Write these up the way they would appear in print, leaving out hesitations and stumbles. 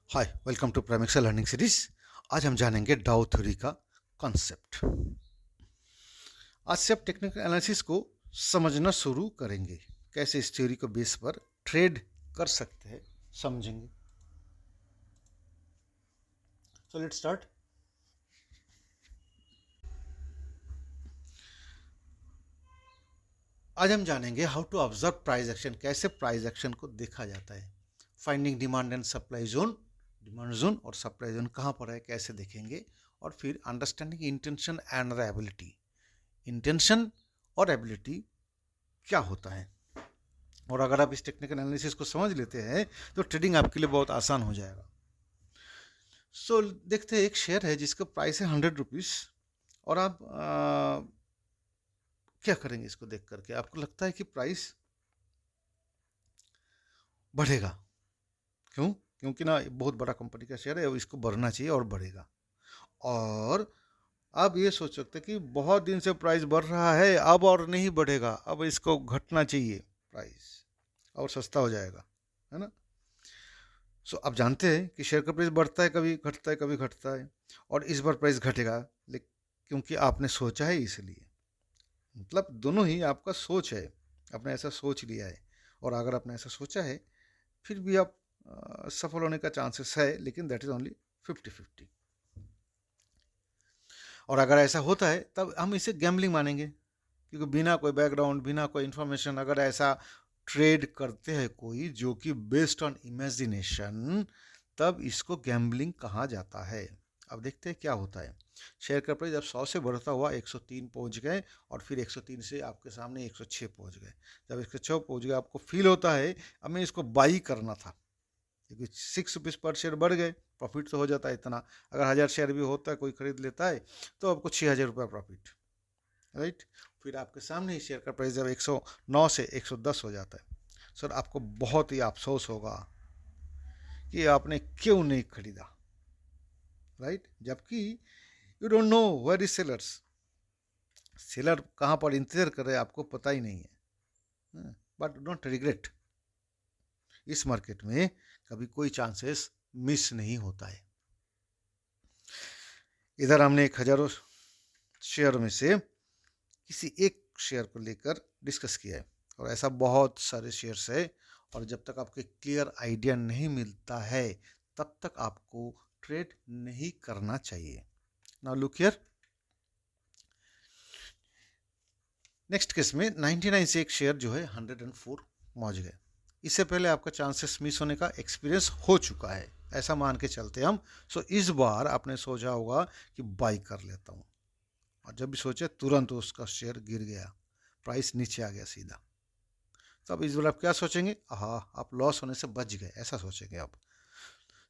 Hi welcome to Prime Excel Learning series. आज हम जानेंगे डाउ थ्योरी का कॉन्सेप्ट। आज से आप टेक्निकल एनालिसिस को समझना शुरू करेंगे, कैसे इस थ्योरी को बेस पर ट्रेड कर सकते हैं समझेंगे। So let's start. आज हम जानेंगे how to observe price action, कैसे प्राइस एक्शन को देखा जाता है। Finding demand and supply zone, demand zone और सप्लाई जोन कहाँ पर है कैसे देखेंगे। और फिर understanding intention and the ability, intention और एबिलिटी क्या होता है। और अगर आप इस टेक्निकल एनालिसिस को समझ लेते हैं तो ट्रेडिंग आपके लिए बहुत आसान हो जाएगा। सो देखते हैं, एक शेयर है जिसका प्राइस है 100 रुपीज़ और आप क्या करेंगे इसको देख करके। आपको लगता है कि प्राइस बढ़ेगा, क्यों? क्योंकि ना बहुत बड़ा कंपनी का शेयर है, इसको बढ़ना चाहिए और बढ़ेगा। और आप ये सोच सकते हैं कि बहुत दिन से प्राइस बढ़ रहा है, अब और नहीं बढ़ेगा, अब इसको घटना चाहिए प्राइस और सस्ता हो जाएगा, है ना। सो आप जानते हैं कि शेयर का प्राइस बढ़ता है, कभी घटता है, कभी घटता है। और इस बार प्राइस घटेगा, लेकिन क्योंकि आपने सोचा है इसलिए। मतलब दोनों ही आपका सोच है, आपने ऐसा सोच लिया है। और अगर आपने ऐसा सोचा है फिर भी आप सफल होने का चांसेस है, लेकिन दैट इज ओनली 50-50। और अगर ऐसा होता है तब हम इसे गैम्बलिंग मानेंगे, क्योंकि बिना कोई बैकग्राउंड, बिना कोई इन्फॉर्मेशन अगर ऐसा ट्रेड करते हैं कोई जो कि बेस्ड ऑन इमेजिनेशन, तब इसको गैम्बलिंग कहा जाता है। अब देखते हैं क्या होता है। शेयर का प्राइस अब 100 से बढ़ता हुआ 103 पहुंच गए और फिर 103 से आपके सामने 106 पहुंच गए। जब 106 पहुंच गए आपको फील होता है अब मैं इसको बाई करना था, क्योंकि 6 रुपीज़ पर शेयर बढ़ गए, प्रॉफिट तो हो जाता है इतना। अगर 1000 शेयर भी होता है, कोई खरीद लेता है तो आपको 6000 रुपये प्रॉफिट, राइट। फिर आपके सामने ही शेयर का प्राइस जब 109 से 110 हो जाता है, सर आपको बहुत ही अफसोस होगा कि आपने क्यों नहीं खरीदा, राइट। जबकि you don't know where is sellers, seller कहाँ पर इंतजार कर रहे हैं आपको पता ही नहीं है। बट डोंट रिग्रेट, इस मार्केट में कभी कोई चांसेस मिस नहीं होता है। इधर हमने एक हजारों शेयर में से किसी एक शेयर को लेकर डिस्कस किया है, और ऐसा बहुत सारे शेयर्स है। और जब तक आपको क्लियर आइडिया नहीं मिलता है तब तक आपको ट्रेड नहीं करना चाहिए। Now look here, next case में 99 से एक शेयर जो है 104 पहुंच गए। इससे पहले आपका चांसेस मिस होने का एक्सपीरियंस हो चुका है, ऐसा मान के चलते हम। सो इस बार आपने सोचा होगा कि बाई कर लेता हूँ, और जब भी सोचे तुरंत उसका शेयर गिर गया, प्राइस नीचे आ गया सीधा। तो अब इस बार आप क्या सोचेंगे? हाँ, आप लॉस होने से बच गए, ऐसा सोचेंगे आप।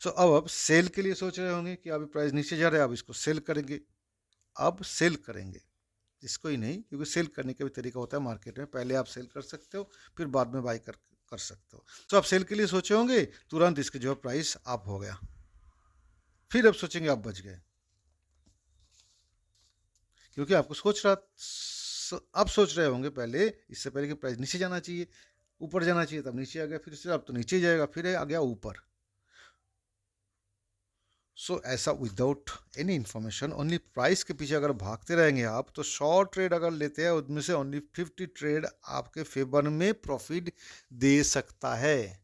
सो अब आप सेल के लिए सोच रहे होंगे कि अभी प्राइस नीचे जा रहा है, अब इसको सेल करेंगे। अब सेल करेंगे इसको ही नहीं, क्योंकि सेल करने का भी तरीका होता है मार्केट में, पहले आप सेल कर सकते हो फिर बाद में बाई कर सकते हो। तो आप सेल के लिए सोचे होंगे, तुरंत इसके जो प्राइस अप हो गया, फिर अब सोचेंगे आप बच गए, क्योंकि आपको अब सोच रहे होंगे पहले, इससे पहले कि प्राइस नीचे जाना चाहिए, ऊपर जाना चाहिए, तब नीचे आ गया, फिर से अब तो नीचे जाएगा, फिर आ गया ऊपर। सो ऐसा without any information, only price के पीछे अगर भागते रहेंगे आप, तो 100 ट्रेड अगर लेते हैं उनमें से ओनली 50 ट्रेड आपके फेवर में प्रॉफिट दे सकता है,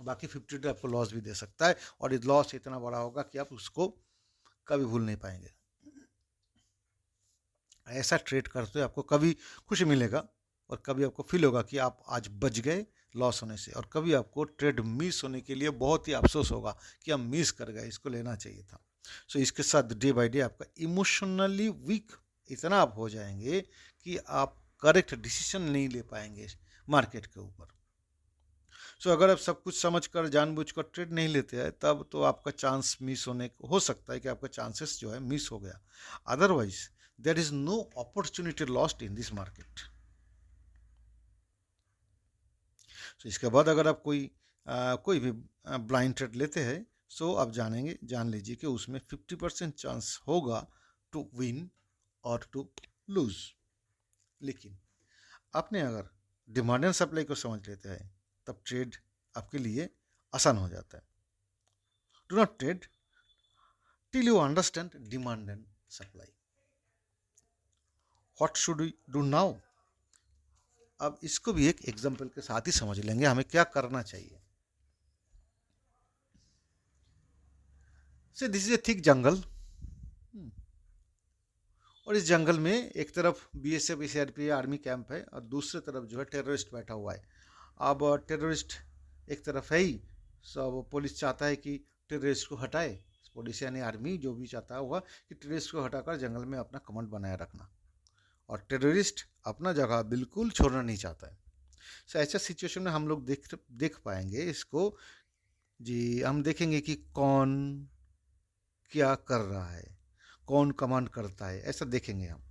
बाकी 50 ट्रेड आपको लॉस भी दे सकता है। और ये लॉस इतना बड़ा होगा कि आप उसको कभी भूल नहीं पाएंगे। ऐसा ट्रेड करते हुए आपको कभी खुशी मिलेगा और कभी आपको फील होगा कि आप आज बच गए लॉस होने से, और कभी आपको ट्रेड मिस होने के लिए बहुत ही अफसोस होगा कि हम मिस कर गए, इसको लेना चाहिए था। सो इसके साथ डे बाय डे आपका इमोशनली वीक इतना आप हो जाएंगे कि आप करेक्ट डिसीजन नहीं ले पाएंगे मार्केट के ऊपर। सो अगर आप सब कुछ समझ कर जानबूझकर ट्रेड नहीं लेते हैं, तब तो आपका चांस मिस होने हो सकता है कि आपका चांसेस जो है मिस हो गया। Otherwise there is no opportunity lost in this market. So इसके बाद अगर आप कोई भी ब्लाइंड ट्रेड लेते हैं, सो आप जान लीजिए कि उसमें 50% चांस होगा टू विन और टू लूज। लेकिन आपने अगर डिमांड एंड सप्लाई को समझ लेते हैं, तब ट्रेड आपके लिए आसान हो जाता है। Do not trade till you understand demand and supply. What should we do now? अब इसको भी एक एग्जाम्पल के साथ ही समझ लेंगे हमें क्या करना चाहिए. से दिस इज ए थिक जंगल, और इस जंगल में एक तरफ बीएसएफ सीआरपी आर्मी कैंप है और दूसरी तरफ जो है टेररिस्ट बैठा हुआ है. अब टेररिस्ट एक तरफ है ही, सब पुलिस चाहता है कि टेररिस्ट को हटाए. पुलिस यानी आर्मी जो भी चाहता होगा कि टेररिस्ट को हटाकर जंगल में अपना कमांड बनाए रखना, और टेररिस्ट अपना जगह बिल्कुल छोड़ना नहीं चाहता है. सो ऐसा सिचुएशन में हम लोग देख पाएंगे इसको जी. हम देखेंगे कि कौन क्या कर रहा है, कौन कमांड करता है, ऐसा देखेंगे हम.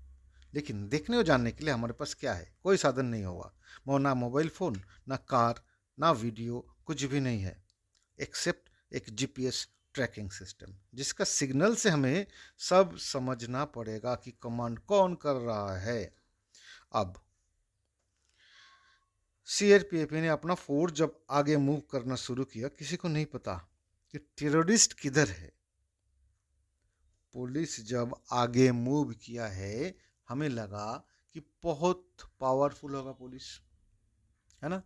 लेकिन देखने और जानने के लिए हमारे पास क्या है? कोई साधन नहीं होगा. ना मोबाइल फ़ोन, ना कार, ना वीडियो, कुछ भी नहीं है एक्सेप्ट एक जीपीएस ट्रैकिंग सिस्टम, जिसका सिग्नल से हमें सब समझना पड़ेगा कि कमांड कौन कर रहा है. अब सीआरपीएफ ने अपना फोर्स जब आगे मूव करना शुरू किया, किसी को नहीं पता कि टेररिस्ट किधर है. पुलिस जब आगे मूव किया है, हमें लगा कि बहुत पावरफुल होगा पुलिस, है ना.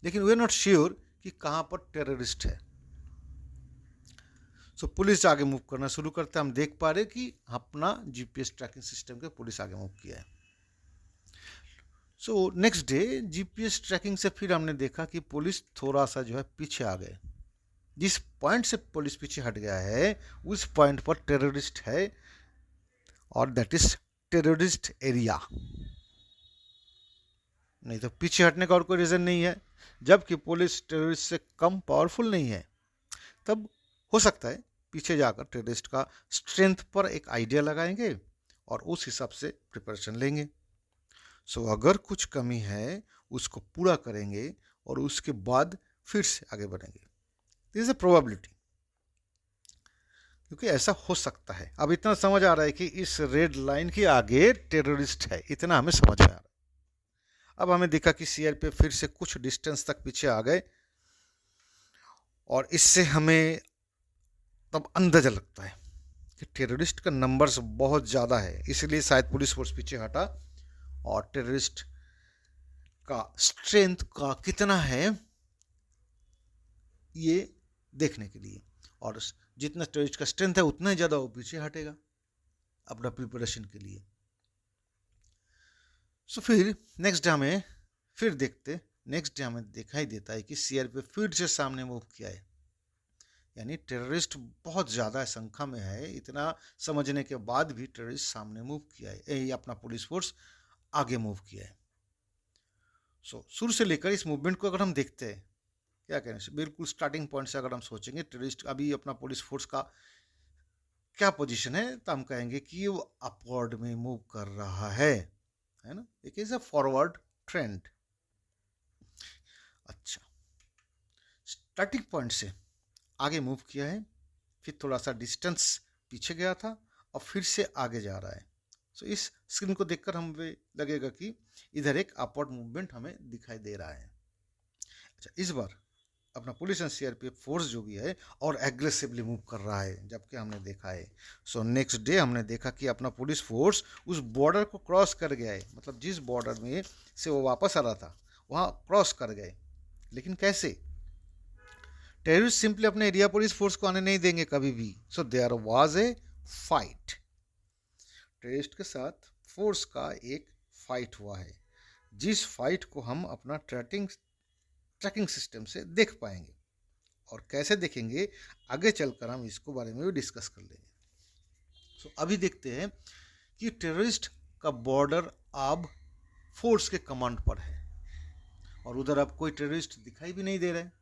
लेकिन वी आर नॉट श्योर कि कहाँ पर टेररिस्ट है. सो पुलिस आगे मूव करना शुरू करते, हम देख पा रहे कि अपना जीपीएस ट्रैकिंग सिस्टम के पुलिस आगे मूव किया है. So next day GPS tracking से फिर हमने देखा कि पुलिस थोड़ा सा जो है पीछे आ गए. जिस पॉइंट से पुलिस पीछे हट गया है उस पॉइंट पर टेररिस्ट है, और दैट इज टेररिस्ट एरिया. नहीं तो पीछे हटने का और कोई रीजन नहीं है. जबकि पुलिस टेररिस्ट से कम पावरफुल नहीं है, तब हो सकता है पीछे जाकर टेररिस्ट का स्ट्रेंथ पर एक आइडिया लगाएंगे और उस हिसाब से प्रिपरेशन लेंगे. सो अगर कुछ कमी है उसको पूरा करेंगे और उसके बाद फिर से आगे बढ़ेंगे. दिस इज अ प्रोबेबिलिटी, क्योंकि ऐसा हो सकता है. अब इतना समझ आ रहा है कि इस रेड लाइन के आगे टेररिस्ट है, इतना हमें समझ में आ रहा है. अब हमें दिखा कि सीआरपीएफ फिर से कुछ डिस्टेंस तक पीछे आ गए, और इससे हमें तब अंदाजा लगता है कि टेररिस्ट का नंबर्स बहुत ज़्यादा है, इसलिए शायद पुलिस फोर्स पीछे हटा, और टेररिस्ट का स्ट्रेंथ का कितना है ये देखने के लिए, और जितना टेररिस्ट का स्ट्रेंथ है उतना ही ज़्यादा वो पीछे हटेगा अपना प्रिपरेशन के लिए. सो फिर नेक्स्ट डे हमें फिर देखते, नेक्स्ट डे हमें दिखाई देता है कि सीआरपीएफ फिर से सामने मूव किया है. यानी टेररिस्ट बहुत ज़्यादा संख्या में है. इतना समझने के बाद भी टेररिस्ट सामने मूव किया है, यही अपना पुलिस फोर्स आगे मूव किया है. सो शुरू से लेकर इस मूवमेंट को अगर हम देखते हैं, क्या कहने से बिल्कुल स्टार्टिंग पॉइंट से अगर हम सोचेंगे टेररिस्ट अभी अपना पुलिस फोर्स का क्या पोजीशन है, तो हम कहेंगे कि वो अपवर्ड में मूव कर रहा है ना. It is a forward trend. अच्छा, स्टार्टिंग पॉइंट से आगे मूव किया है, फिर थोड़ा सा डिस्टेंस पीछे गया था और फिर से आगे जा रहा है. सो इस स्क्रीन को देखकर हमें लगेगा कि इधर एक अपवर्ड मूवमेंट हमें दिखाई दे रहा है. अच्छा, इस बार अपना पुलिस एंड सीआरपीएफ फोर्स जो भी है और एग्रेसिवली मूव कर रहा है, जबकि हमने देखा है. सो नेक्स्ट डे हमने देखा कि अपना पुलिस फोर्स उस बॉर्डर को क्रॉस कर गया है. मतलब जिस बॉर्डर में से वो वापस आ रहा था वहाँ क्रॉस कर गए. लेकिन कैसे? टेररिस्ट सिंपली अपने एरिया पुलिस फोर्स को आने नहीं देंगे कभी भी. So there was a fight. Terrorist के साथ फोर्स का एक फाइट हुआ है, जिस फाइट को हम अपना ट्रैकिंग सिस्टम से देख पाएंगे. और कैसे देखेंगे आगे चलकर हम इसको बारे में भी डिस्कस कर लेंगे. सो अभी देखते हैं कि टेररिस्ट का बॉर्डर अब फोर्स के कमांड पर है, और उधर अब कोई टेररिस्ट दिखाई भी नहीं दे रहा है.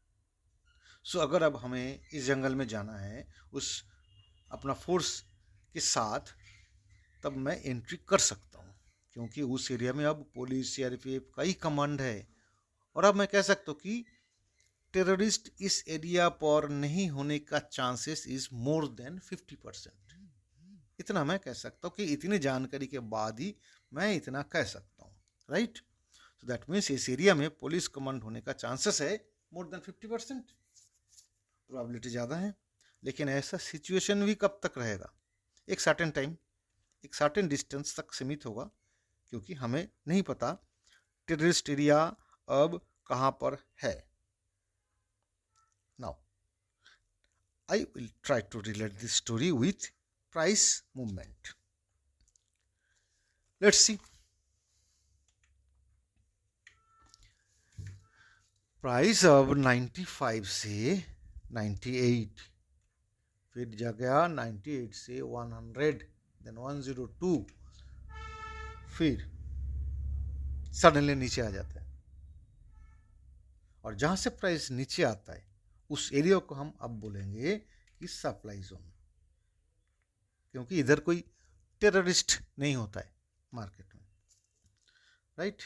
सो अगर अब हमें इस जंगल में जाना है उस अपना फोर्स के साथ, तब मैं एंट्री कर सकता हूँ, क्योंकि उस एरिया में अब पुलिस सीआरपीएफ का ही कमांड है. और अब मैं कह सकता हूँ कि टेररिस्ट इस एरिया पर नहीं होने का चांसेस इज मोर देन 50%. इतना मैं कह सकता हूँ कि इतनी जानकारी के बाद ही मैं इतना कह सकता हूँ, राइट. सो दैट मीन्स इस एरिया में पुलिस कमांड होने का चांसेस है मोर देन 50%, प्रोबेबिलिटी ज़्यादा है. लेकिन ऐसा सिचुएशन भी कब तक रहेगा? एक सर्टेन टाइम, एक सर्टेन डिस्टेंस तक सीमित होगा, क्योंकि हमें नहीं पता टेररिस्ट एरिया अब कहाँ पर है. Now I will try to relate this story with price movement. Let's see. Price अब 95 से 98, फिर जा गया 98 से 100, देन 102, फिर सडनली नीचे आ जाता है. और जहां से प्राइस नीचे आता है उस एरिया को हम अब बोलेंगे कि सप्लाई जोन, क्योंकि इधर कोई टेररिस्ट नहीं होता है मार्केट में. Right,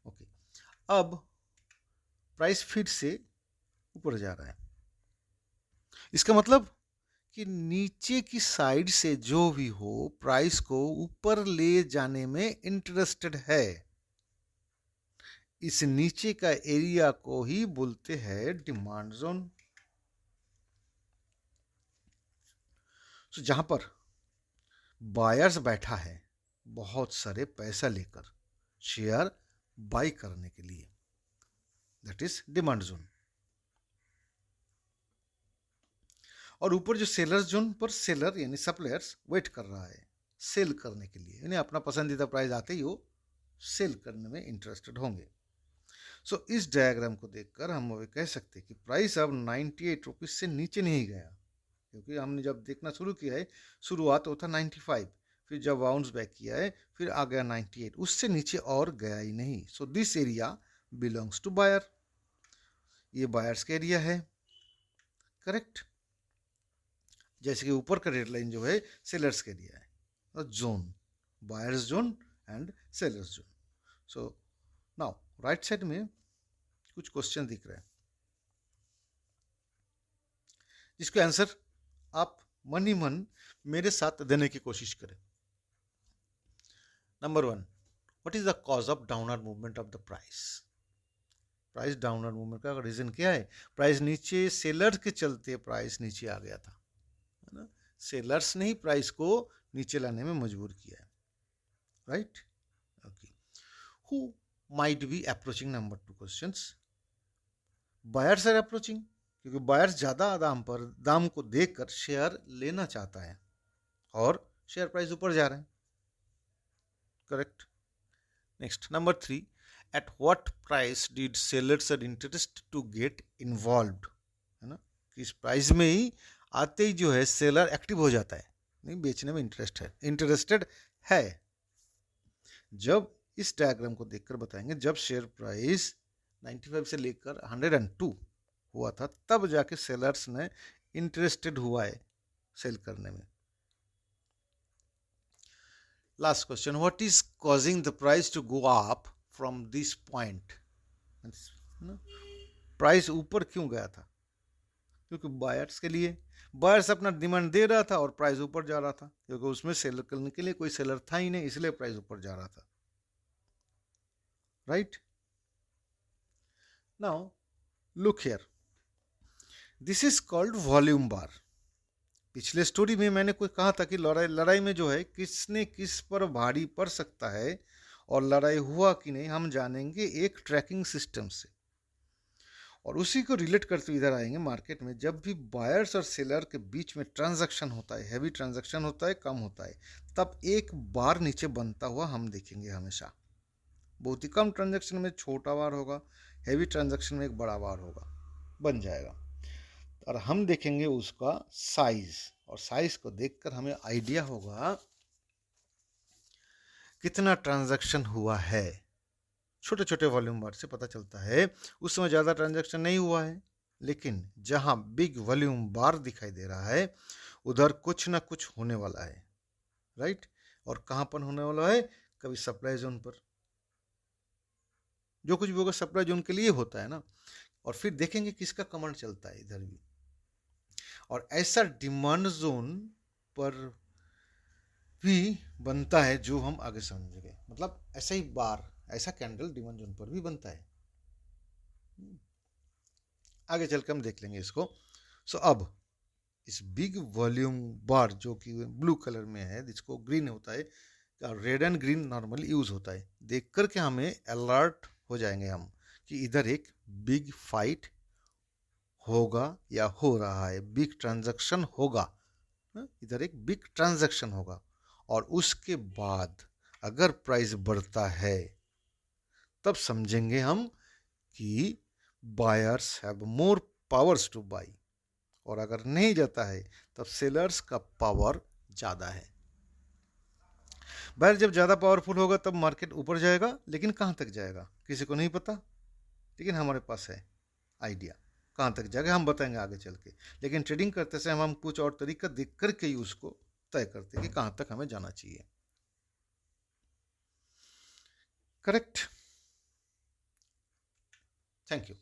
okay. अब प्राइस फिर से ऊपर जा रहा है. इसका मतलब कि नीचे की साइड से जो भी हो प्राइस को ऊपर ले जाने में इंटरेस्टेड है. इस नीचे का एरिया को ही बोलते हैं डिमांड जोन. तो जहां पर बायर्स बैठा है बहुत सारे पैसा लेकर शेयर बाई करने के लिए, दैट इज डिमांड जोन. और ऊपर जो सेलर जोन पर सेलर यानी सप्लायर्स वेट कर रहा है सेल करने के लिए, यानी अपना पसंदीदा प्राइस आते ही वो सेल करने में इंटरेस्टेड होंगे. सो इस डायग्राम को देखकर हम वो कह सकते हैं कि प्राइस अब 98 रुपीज से नीचे नहीं गया, क्योंकि हमने जब देखना शुरू किया है शुरुआत होता 95, फिर जब बाउंस बैक किया है फिर आ गया 98, उससे नीचे और गया ही नहीं. So this area belongs to buyer. ये बायर्स का एरिया है, करेक्ट. जैसे कि ऊपर का रेड लाइन जो है सेलर्स के एरिया है, और zone buyers zone and sellers zone. So now right side में कुछ क्वेश्चन दिख रहे हैं जिसके आंसर आप मन ही मन मेरे साथ देने की कोशिश करें. Number 1, what is the cause of downward movement of the price? Price downward movement का रीजन क्या है? प्राइस नीचे सेलर्स के चलते प्राइस नीचे आ गया था, है ना. सेलर्स ने ही प्राइस को नीचे लाने में मजबूर किया है. Right, okay. Who might be approaching? Number 2 questions. Buyers are approaching, क्योंकि बायर्स ज़्यादा दाम को देखकर शेयर लेना चाहता है और शेयर प्राइस ऊपर जा रहे हैं, correct. Next, number 3, at what price did sellers are interest to get involved? है ना, इस प्राइस में ही आते ही जो है सेलर एक्टिव हो जाता है, नहीं बेचने में इंटरेस्टेड है. जब इस डायग्राम को देखकर बताएंगे जब शेयर प्राइस 95 से लेकर 102 हुआ था तब जाके सेलर्स ने इंटरेस्टेड हुआ है सेल करने में. Last question, what is causing the price to go up from this point? Price ऊपर क्यों गया था? क्योंकि बायर्स के लिए बायर्स अपना डिमांड दे रहा था और प्राइस ऊपर जा रहा था, क्योंकि उसमें सेल करने के लिए कोई सेलर था ही नहीं, इसलिए प्राइस ऊपर जा रहा था. Right, now look here, this is called volume bar. पिछले स्टोरी में मैंने कोई कहा था कि लड़ाई में जो है किसने किस पर भारी पड़ सकता है और लड़ाई हुआ कि नहीं हम जानेंगे एक ट्रैकिंग सिस्टम से. और उसी को रिलेट करते इधर आएंगे मार्केट में. जब भी बायर्स और सेलर के बीच में ट्रांजैक्शन होता है, हैवी ट्रांजैक्शन होता है, कम होता है, तब एक बार नीचे बनता हुआ हम देखेंगे हमेशा. बहुत ही कम ट्रांजैक्शन में छोटा बार होगा, हैवी ट्रांजैक्शन में एक बड़ा बार होगा, बन जाएगा. और हम देखेंगे उसका साइज, और साइज को देखकर हमें आइडिया होगा कितना ट्रांजैक्शन हुआ है. छोटे छोटे वॉल्यूम बार से पता चलता है उस समय ज़्यादा ट्रांजैक्शन नहीं हुआ है, लेकिन जहां बिग वॉल्यूम बार दिखाई दे रहा है उधर कुछ ना कुछ होने वाला है. राइट, और कहां पर होने वाला है? कभी सप्लाई जोन पर. जो कुछ भी होगा सप्लाई जोन के लिए होता है ना. और फिर देखेंगे किसका कमांड चलता है इधर भी. और ऐसा डिमांड जोन पर भी बनता है जो हम आगे समझेंगे. मतलब ऐसा ही बार, ऐसा कैंडल डिमांड जोन पर भी बनता है. आगे चलकर हम देख लेंगे इसको. सो अब इस बिग वॉल्यूम बार जो कि ब्लू कलर में है, जिसको ग्रीन होता है, red and green normally use होता है, देख करके हमें अलर्ट हो जाएंगे हम कि इधर एक बिग फाइट होगा या हो रहा है, बिग ट्रांजैक्शन होगा, इधर एक बिग ट्रांजैक्शन होगा। और उसके बाद अगर प्राइस बढ़ता है तब समझेंगे हम कि buyers have more powers two by, और अगर नहीं जाता है तब सेलर्स का पावर ज़्यादा है। बायर जब ज़्यादा पावरफुल होगा तब मार्केट ऊपर जाएगा, लेकिन कहाँ तक जाएगा किसी को नहीं पता, लेकिन हमारे पास है आइडिया कहाँ तक जाएगा, हम बताएंगे आगे चल के। लेकिन ट्रेडिंग करते समय हम कुछ और तरीका देख करके ही उसको तय करते हैं कि कहाँ तक हमें जाना चाहिए। करेक्ट। Thank you.